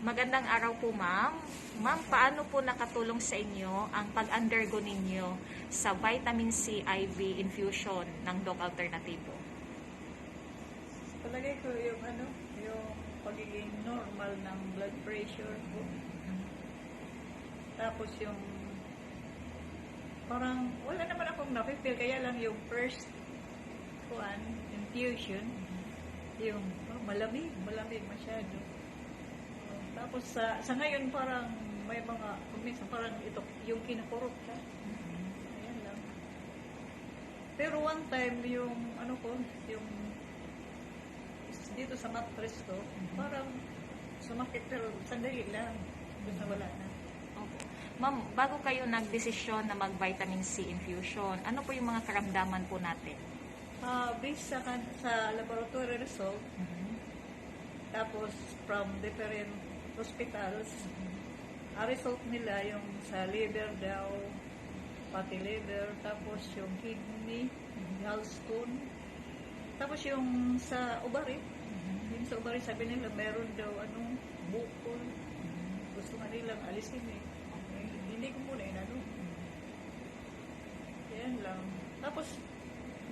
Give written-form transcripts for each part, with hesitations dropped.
Magandang araw po, ma'am. Ma'am, paano po nakatulong sa inyo ang pag-undergo ninyo sa vitamin C IV infusion ng Doc Alternativo? Palagay ko yung yung pagiging normal ng blood pressure ko. Tapos yung parang wala naman akong nafe-feel, kaya lang yung first infusion, yung malamig masyado. Tapos sa ngayon parang may mga minsan parang ito yung kinukurot ka. Ayan lang. Pero one time yung yung dito sa mattress ko, parang sumakit pero sandali lang. Basta wala na. Okay. Ma'am, bago kayo nagdesisyon na mag-vitamin C infusion, ano po yung mga karamdaman po natin? Based sa laboratory result, tapos from different hospitals, result nila yung sa liver daw, pati liver, tapos yung kidney, gallstone, tapos yung sa ovary, yung sa ovary sabi nila meron daw bukol, gusto nga nilang alisin eh. Hindi ko muna yan lang. Tapos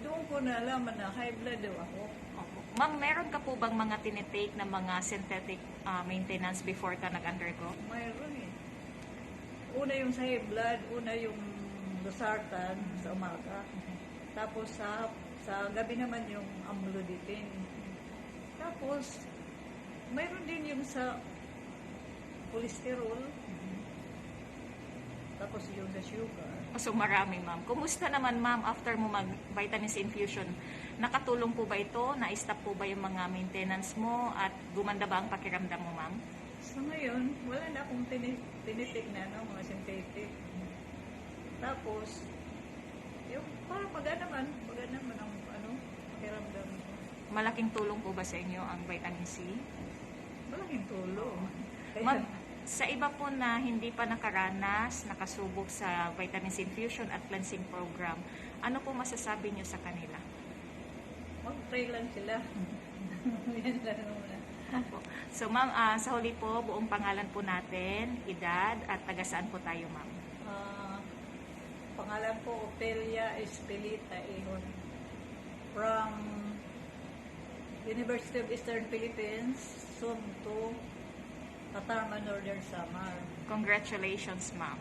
doon ko nalaman na high blood daw ako. Opo. Ma'am, meron ka po bang mga tinitake na mga synthetic maintenance before ka nag-undergo? Mayroon eh. Una yung sa high blood, una yung losartan sa umaga. Tapos sa gabi naman yung amlodipine. Tapos mayroon din yung sa cholesterol. Tapos yung sa sugar. So marami, ma'am. Kumusta naman, ma'am, after mo mag-vitamin C infusion? Nakatulong po ba ito? Na-stop po ba yung mga maintenance mo? At gumanda ba ang pakiramdam mo, ma'am? So ngayon, wala na akong tinitik na mga synthetic. Tapos, yung parang maganda naman ang pakiramdam ko. Malaking tulong po ba sa inyo ang vitamin C? Malaking tulong. Ma'am, sa iba po na hindi pa nakaranas, nakasubok sa vitamin C infusion at cleansing program, ano po masasabi niyo sa kanila? Mag-pray lang sila. Yan lang muna. So ma'am, sa huli po, buong pangalan po natin, edad, at taga saan po tayo, ma'am? Pangalan ko, Opelia Espelita Ihon. From University of Eastern Philippines, Sumto, Katarman, Northern Samar. Congratulations, ma'am.